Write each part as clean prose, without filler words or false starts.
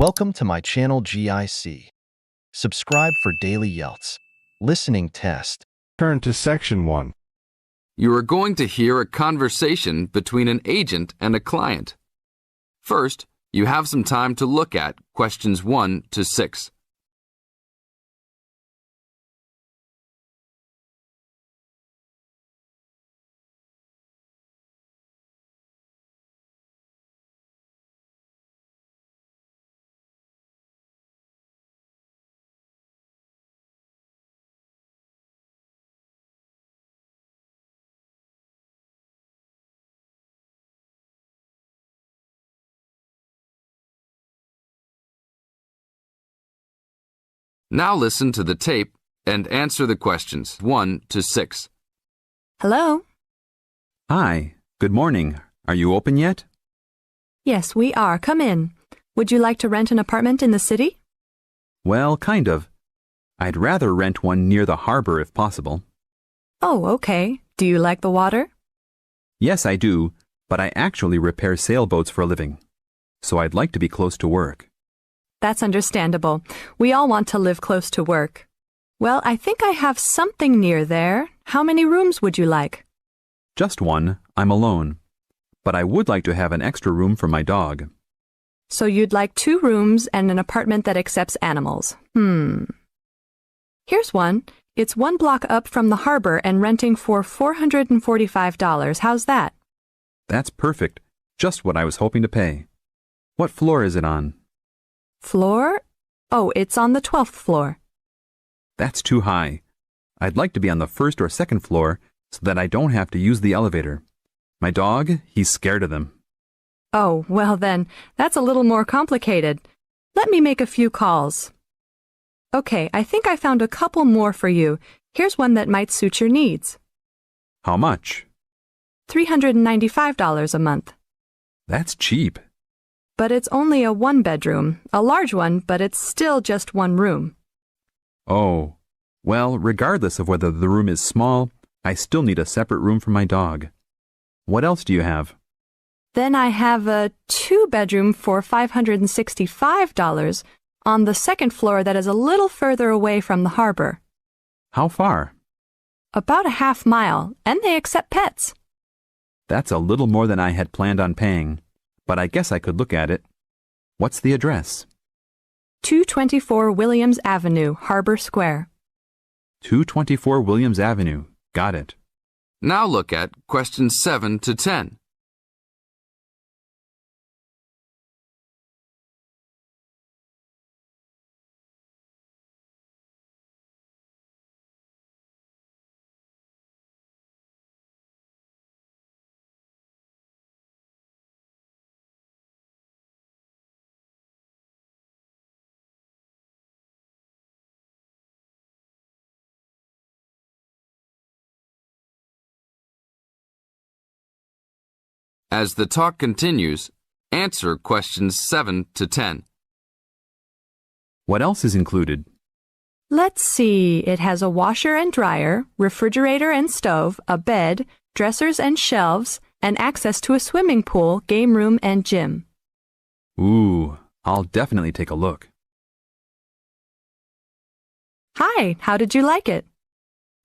Welcome to my channel GIC. Subscribe for daily IELTS listening test. Turn to Section 1. You are going to hear a conversation between an agent and a client. First, you have some time to look at questions 1 to 6. Now listen to the tape and answer the questions 1 to 6. Hello? Hi, good morning. Are you open yet? Yes, we are. Come in. Would you like to rent an apartment in the city? Well, kind of. I'd rather rent one near the harbor if possible. Oh, okay. Do you like the water? Yes, I do, but I actually repair sailboats for a living. So I'd like to be close to work. That's understandable. We all want to live close to work. Well, I think I have something near there. How many rooms would you like? Just one. I'm alone. But I would like to have an extra room for my dog. So you'd like 2 rooms and an apartment that accepts animals. Here's one. It's 1 block up from the harbor and renting for $445. How's that? That's perfect. Just what I was hoping to pay. What floor is it on? Floor? Oh, it's on the 12th floor. That's too high. I'd like to be on the 1st or 2nd floor so that I don't have to use the elevator. My dog, he's scared of them. Oh, well then, that's a little more complicated. Let me make a few calls. Okay, I think I found a couple more for you. Here's one that might suit your needs. How much? $395 a month. That's cheap. But it's only a 1-bedroom, a large one, but it's still just 1 room. Oh, well, regardless of whether the room is small, I still need a separate room for my dog. What else do you have? Then I have a 2-bedroom for $565 on the 2nd floor that is a little further away from the harbor. How far? About a half mile, and they accept pets. That's a little more than I had planned on paying, but I guess I could look at it. What's the address? 224 Williams Avenue, Harbor Square. 224 Williams Avenue. Got it. Now look at questions 7 to 10. As the talk continues, answer questions 7 to 10. What else is included? Let's see, it has a washer and dryer, refrigerator and stove, a bed, dressers and shelves, and access to a swimming pool, game room, and gym. Ooh, I'll definitely take a look. Hi, how did you like it?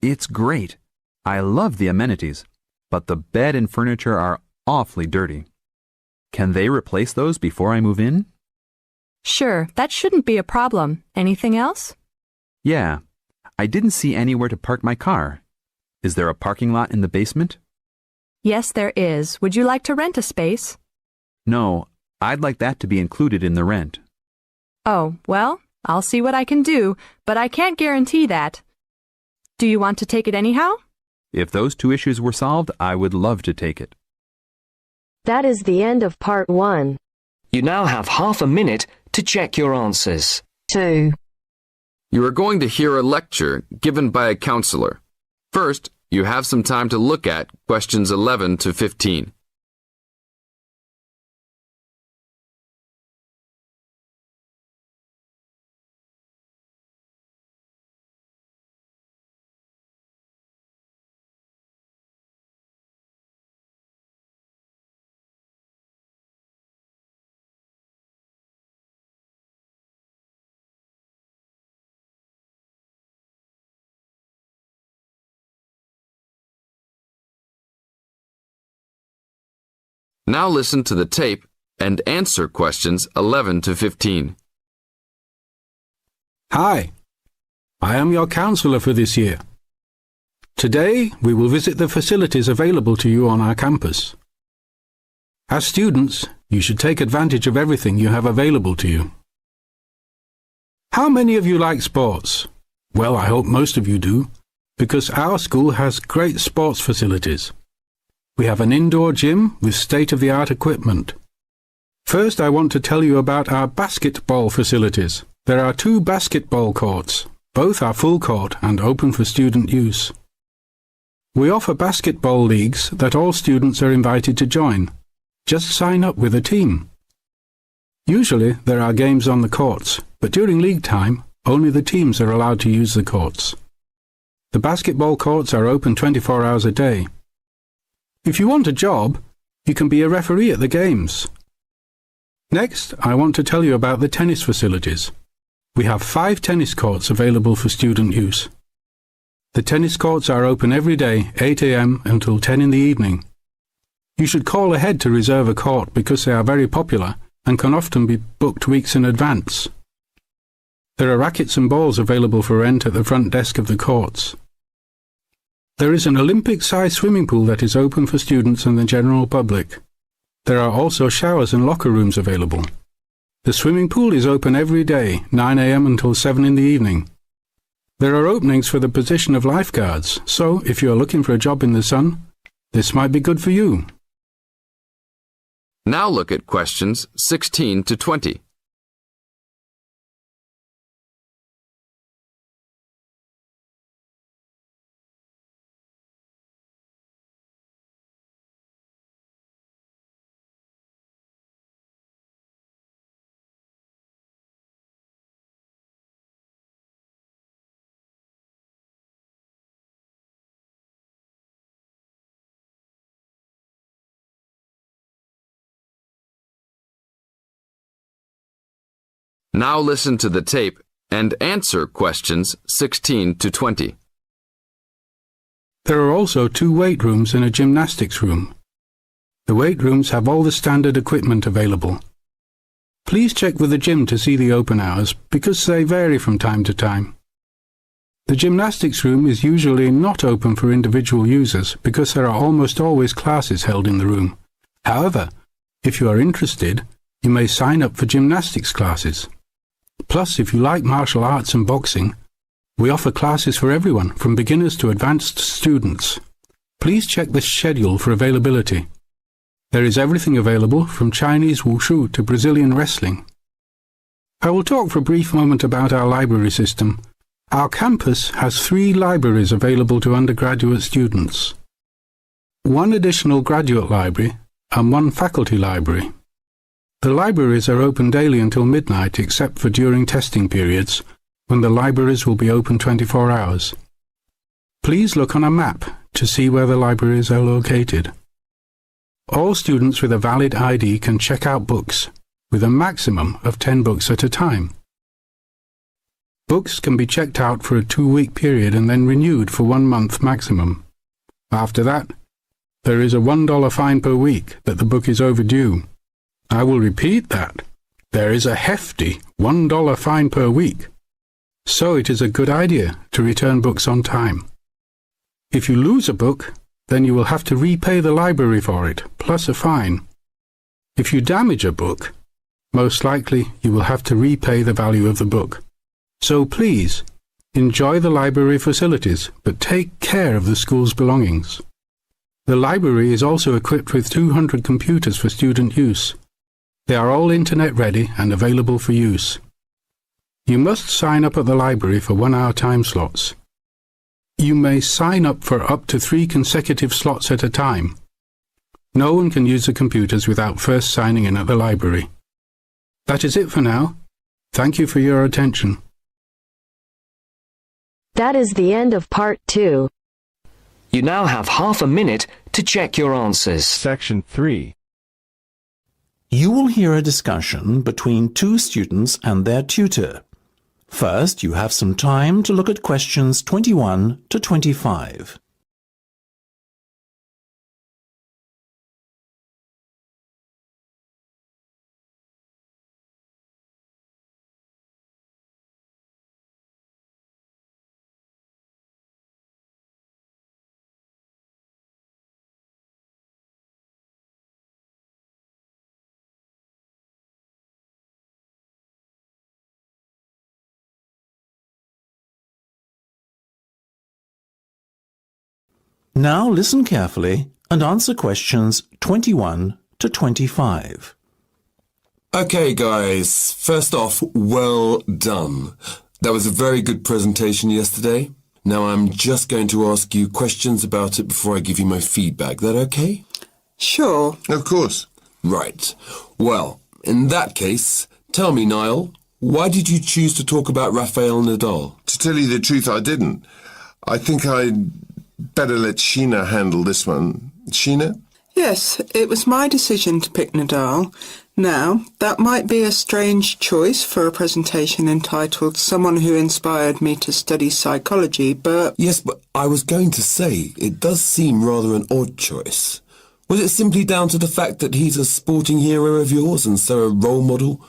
It's great. I love the amenities, but the bed and furniture are awfully dirty. Can they replace those before I move in? Sure, that shouldn't be a problem. Anything else? Yeah. I didn't see anywhere to park my car. Is there a parking lot in the basement? Yes, there is. Would you like to rent a space? No, I'd like that to be included in the rent. Oh, well, I'll see what I can do, but I can't guarantee that. Do you want to take it anyhow? If those 2 issues were solved, I would love to take it. That is the end of part 1. You now have half a minute to check your answers. 2. You are going to hear a lecture given by a counselor. First, you have some time to look at questions 11 to 15. Now listen to the tape and answer questions 11 to 15. Hi, I am your counsellor for this year. Today, we will visit the facilities available to you on our campus. As students, you should take advantage of everything you have available to you. How many of you like sports? Well, I hope most of you do, because our school has great sports facilities. We have an indoor gym with state-of-the-art equipment. First, I want to tell you about our basketball facilities. There are 2 basketball courts. Both are full court and open for student use. We offer basketball leagues that all students are invited to join. Just sign up with a team. Usually, there are games on the courts, but during league time, only the teams are allowed to use the courts. The basketball courts are open 24 hours a day. If you want a job, you can be a referee at the games. Next, I want to tell you about the tennis facilities. We have 5 tennis courts available for student use. The tennis courts are open every day, 8 a.m. until 10 in the evening. You should call ahead to reserve a court because they are very popular and can often be booked weeks in advance. There are rackets and balls available for rent at the front desk of the courts. There is an Olympic-sized swimming pool that is open for students and the general public. There are also showers and locker rooms available. The swimming pool is open every day, 9 a.m. until 7 in the evening. There are openings for the position of lifeguards, so if you are looking for a job in the sun, this might be good for you. Now look at questions 16 to 20. Now listen to the tape and answer questions 16 to 20. There are also 2 weight rooms and a gymnastics room. The weight rooms have all the standard equipment available. Please check with the gym to see the open hours because they vary from time to time. The gymnastics room is usually not open for individual users because there are almost always classes held in the room. However, if you are interested, you may sign up for gymnastics classes. Plus, if you like martial arts and boxing, we offer classes for everyone, from beginners to advanced students. Please check the schedule for availability. There is everything available, from Chinese wushu to Brazilian wrestling. I will talk for a brief moment about our library system. Our campus has 3 libraries available to undergraduate students. 1 additional graduate library and 1 faculty library. The libraries are open daily until midnight except for during testing periods, when the libraries will be open 24 hours. Please look on a map to see where the libraries are located. All students with a valid ID can check out books, with a maximum of 10 books at a time. Books can be checked out for a 2-week period and then renewed for 1 month maximum. After that, there is a $1 fine per week that the book is overdue. I will repeat that. There is a hefty $1 fine per week. So it is a good idea to return books on time. If you lose a book, then you will have to repay the library for it, plus a fine. If you damage a book, most likely you will have to repay the value of the book. So please, enjoy the library facilities, but take care of the school's belongings. The library is also equipped with 200 computers for student use. They are all internet ready and available for use. You must sign up at the library for 1-hour time slots. You may sign up for up to 3 consecutive slots at a time. No one can use the computers without first signing in at the library. That is it for now. Thank you for your attention. That is the end of part 2. You now have half a minute to check your answers. Section 3. You will hear a discussion between 2 students and their tutor. First, you have some time to look at questions 21 to 25. Now listen carefully and answer questions 21 to 25. Okay, guys. First off, well done. That was a very good presentation yesterday. Now I'm just going to ask you questions about it before I give you my feedback. That okay? Sure. Of course. Right. Well, in that case, tell me, Niall, why did you choose to talk about Rafael Nadal? To tell you the truth, I didn't. I think I'd better let Sheena handle this one. Sheena? Yes, it was my decision to pick Nadal. Now, that might be a strange choice for a presentation entitled Someone Who Inspired Me to Study Psychology, but... Yes, but I was going to say, it does seem rather an odd choice. Was it simply down to the fact that he's a sporting hero of yours and so a role model?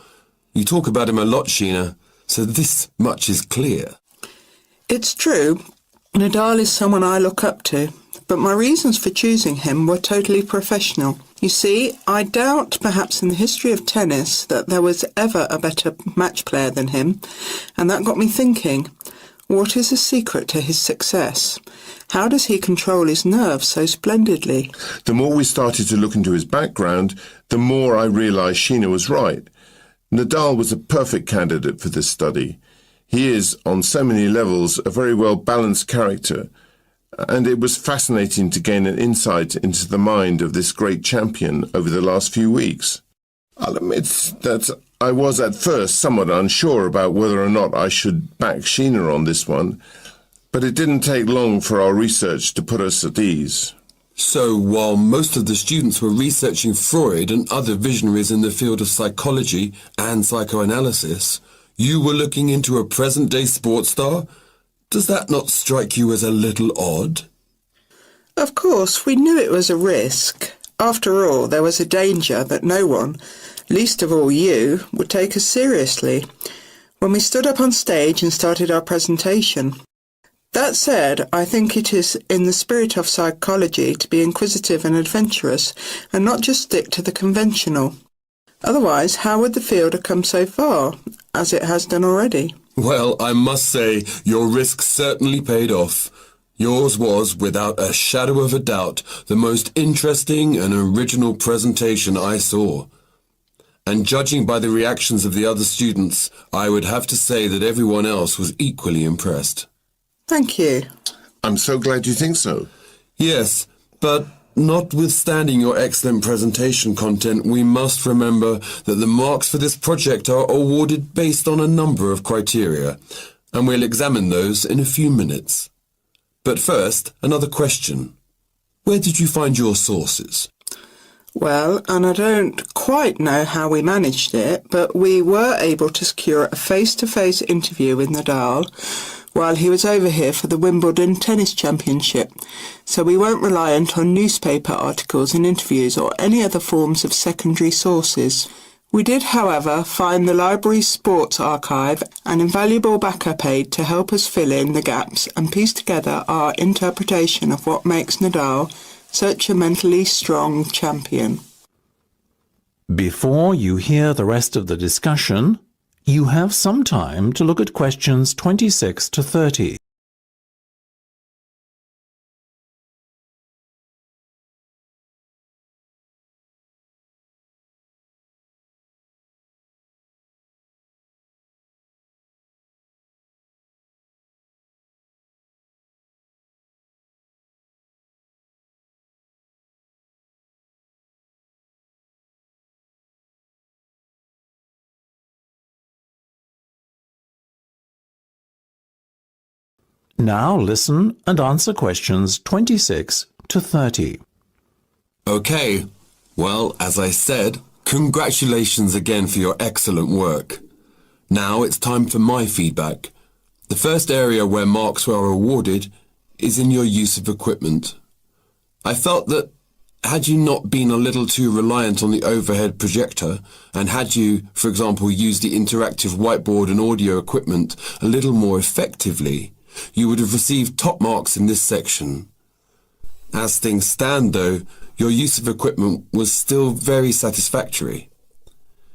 You talk about him a lot, Sheena, so this much is clear. It's true. Nadal is someone I look up to, but my reasons for choosing him were totally professional. You see, I doubt perhaps in the history of tennis that there was ever a better match player than him, and that got me thinking, what is the secret to his success? How does he control his nerves so splendidly? The more we started to look into his background, the more I realised Sheena was right. Nadal was a perfect candidate for this study. He is, on so many levels, a very well-balanced character, and it was fascinating to gain an insight into the mind of this great champion over the last few weeks. I'll admit that I was at first somewhat unsure about whether or not I should back Sheena on this one, but it didn't take long for our research to put us at ease. So, while most of the students were researching Freud and other visionaries in the field of psychology and psychoanalysis, you were looking into a present-day sports star? Does that not strike you as a little odd? Of course, we knew it was a risk. After all, there was a danger that no one, least of all you, would take us seriously when we stood up on stage and started our presentation. That said, I think it is in the spirit of psychology to be inquisitive and adventurous and not just stick to the conventional. Otherwise, how would the field have come so far, as it has done already? Well, I must say, your risk certainly paid off. Yours was, without a shadow of a doubt, the most interesting and original presentation I saw. And judging by the reactions of the other students, I would have to say that everyone else was equally impressed. Thank you. I'm so glad you think so. Yes, but notwithstanding your excellent presentation content, we must remember that the marks for this project are awarded based on a number of criteria, and we'll examine those in a few minutes. But first, another question. Where did you find your sources? Well, and I don't quite know how we managed it, but we were able to secure a face-to-face interview with Nadal while he was over here for the Wimbledon Tennis Championship, so we weren't reliant on newspaper articles and interviews or any other forms of secondary sources. We did, however, find the library's sports archive, an invaluable backup aid to help us fill in the gaps and piece together our interpretation of what makes Nadal such a mentally strong champion. Before you hear the rest of the discussion, you have some time to look at questions 26 to 30. Now listen and answer questions 26 to 30. Okay. Well, as I said, congratulations again for your excellent work. Now it's time for my feedback. The first area where marks were awarded is in your use of equipment. I felt that had you not been a little too reliant on the overhead projector, and had you, for example, used the interactive whiteboard and audio equipment a little more effectively, you would have received top marks in this section. As things stand, though, your use of equipment was still very satisfactory.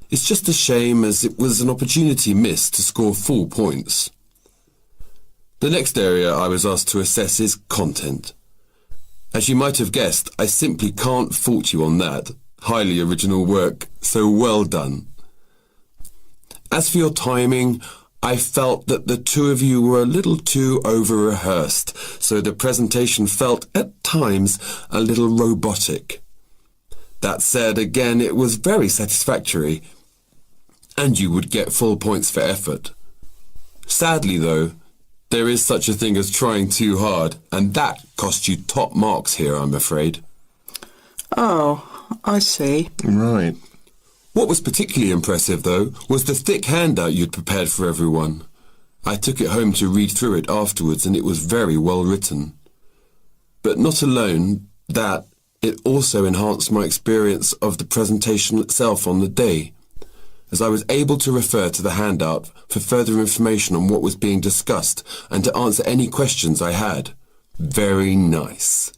It's just a shame as it was an opportunity missed to score full points. The next area I was asked to assess is content. As you might have guessed, I simply can't fault you on that. Highly original work, so well done. As for your timing, I felt that the two of you were a little too over-rehearsed, so the presentation felt at times a little robotic. That said, again, it was very satisfactory, and you would get full points for effort. Sadly, though, there is such a thing as trying too hard, and that cost you top marks here, I'm afraid. Oh, I see. Right. What was particularly impressive, though, was the thick handout you'd prepared for everyone. I took it home to read through it afterwards, and it was very well written. But not alone that, it also enhanced my experience of the presentation itself on the day, as I was able to refer to the handout for further information on what was being discussed and to answer any questions I had. Very nice.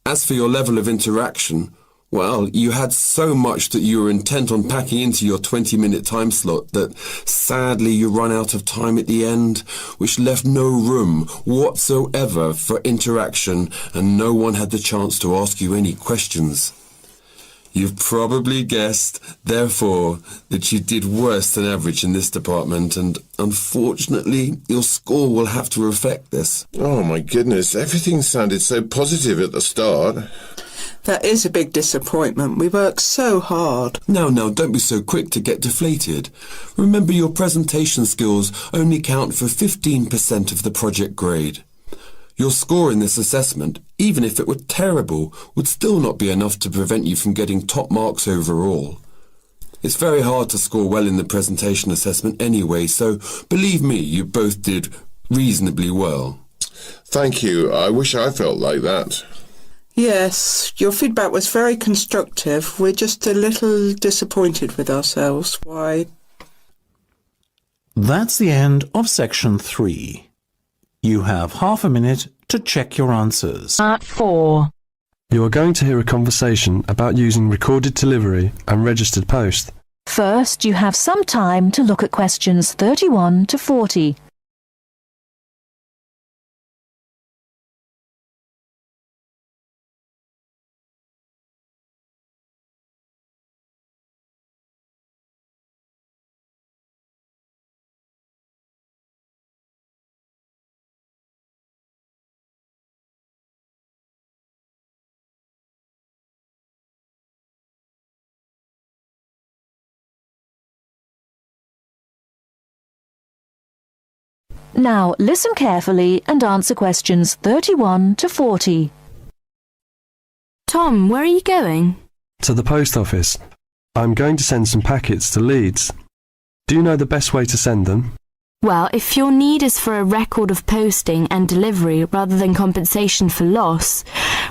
As for your level of interaction, well, you had so much that you were intent on packing into your 20-minute time slot that sadly you run out of time at the end, which left no room whatsoever for interaction, and no one had the chance to ask you any questions. You've probably guessed, therefore, that you did worse than average in this department, and unfortunately, your score will have to reflect this. Oh my goodness, everything sounded so positive at the start. That is a big disappointment. We worked so hard. Now, don't be so quick to get deflated. Remember, your presentation skills only count for 15% of the project grade. Your score in this assessment, even if it were terrible, would still not be enough to prevent you from getting top marks overall. It's very hard to score well in the presentation assessment anyway, so believe me, you both did reasonably well. Thank you. I wish I felt like that. Yes, your feedback was very constructive. We're just a little disappointed with ourselves. Why? That's the end of section 3. You have half a minute to check your answers. Part 4. You are going to hear a conversation about using recorded delivery and registered post. First, you have some time to look at questions 31 to 40. Now, listen carefully and answer questions 31 to 40. Tom, where are you going? To the post office. I'm going to send some packets to Leeds. Do you know the best way to send them? Well, if your need is for a record of posting and delivery rather than compensation for loss,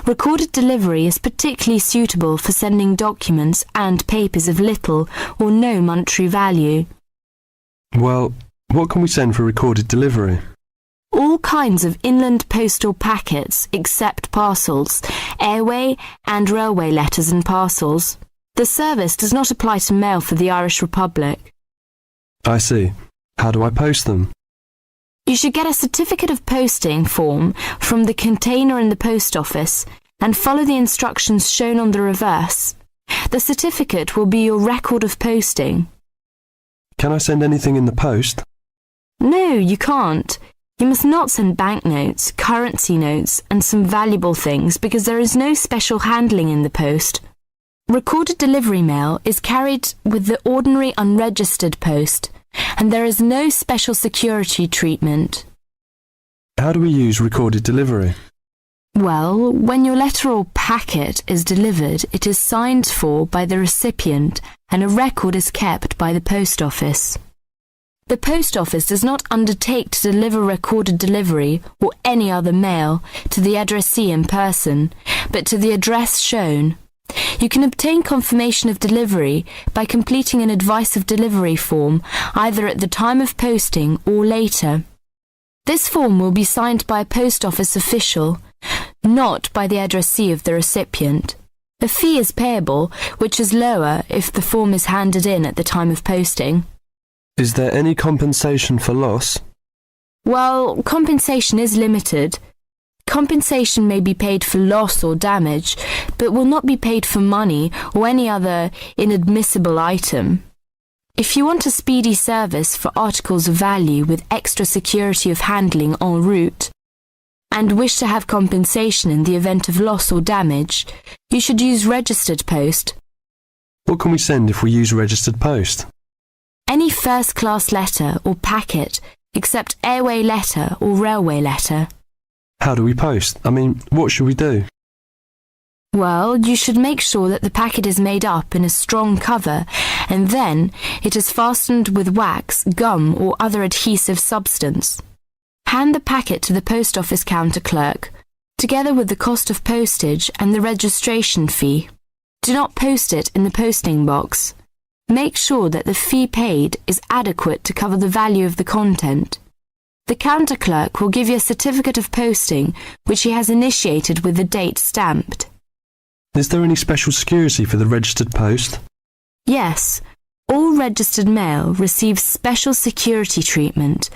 recorded delivery is particularly suitable for sending documents and papers of little or no monetary value. Well, what can we send for recorded delivery? All kinds of inland postal packets except parcels, airway and railway letters and parcels. The service does not apply to mail for the Irish Republic. I see. How do I post them? You should get a certificate of posting form from the container in the post office and follow the instructions shown on the reverse. The certificate will be your record of posting. Can I send anything in the post? No, you can't. You must not send banknotes, currency notes, and some valuable things because there is no special handling in the post. Recorded delivery mail is carried with the ordinary unregistered post, and there is no special security treatment. How do we use recorded delivery? Well, when your letter or packet is delivered, it is signed for by the recipient and a record is kept by the post office. The post office does not undertake to deliver recorded delivery or any other mail to the addressee in person, but to the address shown. You can obtain confirmation of delivery by completing an advice of delivery form either at the time of posting or later. This form will be signed by a post office official, not by the addressee of the recipient. A fee is payable, which is lower if the form is handed in at the time of posting. Is there any compensation for loss? Well, compensation is limited. Compensation may be paid for loss or damage, but will not be paid for money or any other inadmissible item. If you want a speedy service for articles of value with extra security of handling en route, and wish to have compensation in the event of loss or damage, you should use registered post. What can we send if we use registered post? Any first-class letter or packet, except airway letter or railway letter. How do we post? What should we do? Well, you should make sure that the packet is made up in a strong cover, and then it is fastened with wax, gum, or other adhesive substance. Hand the packet to the post office counter clerk, together with the cost of postage and the registration fee. Do not post it in the posting box. Make sure that the fee paid is adequate to cover the value of the content. The counter clerk will give you a certificate of posting, which he has initiated with the date stamped. Is there any special security for the registered post? Yes, all registered mail receives special security treatment.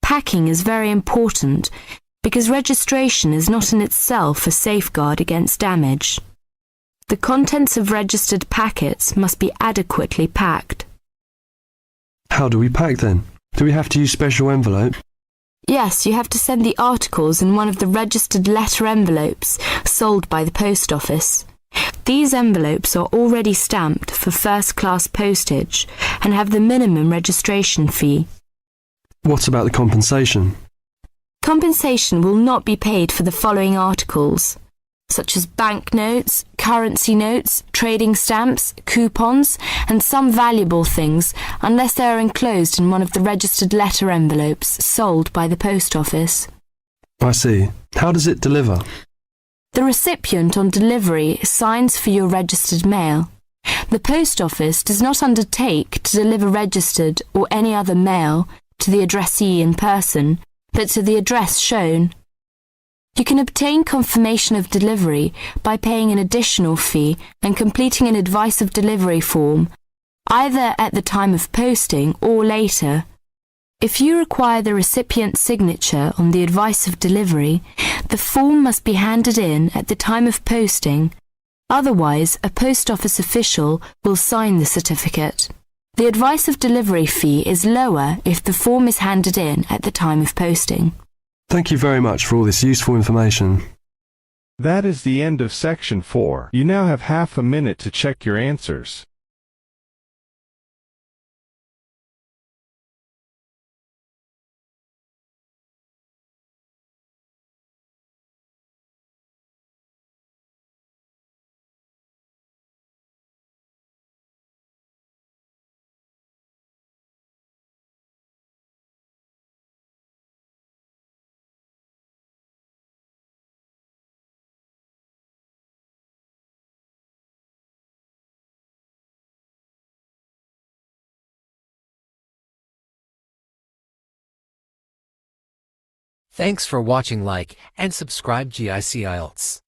Packing is very important because registration is not in itself a safeguard against damage. The contents of registered packets must be adequately packed. How do we pack then? Do we have to use special envelope? Yes, you have to send the articles in one of the registered letter envelopes sold by the post office. These envelopes are already stamped for first-class postage and have the minimum registration fee. What about the compensation? Compensation will not be paid for the following articles, such as banknotes, currency notes, trading stamps, coupons, and some valuable things, unless they are enclosed in one of the registered letter envelopes sold by the post office. I see. How does it deliver? The recipient on delivery signs for your registered mail. The post office does not undertake to deliver registered or any other mail to the addressee in person, but to the address shown. You can obtain confirmation of delivery by paying an additional fee and completing an advice of delivery form, either at the time of posting or later. If you require the recipient's signature on the advice of delivery, the form must be handed in at the time of posting. Otherwise, a post office official will sign the certificate. The advice of delivery fee is lower if the form is handed in at the time of posting. Thank you very much for all this useful information. That is the end of section 4. You now have half a minute to check your answers. Thanks for watching. Like and subscribe GIC IELTS.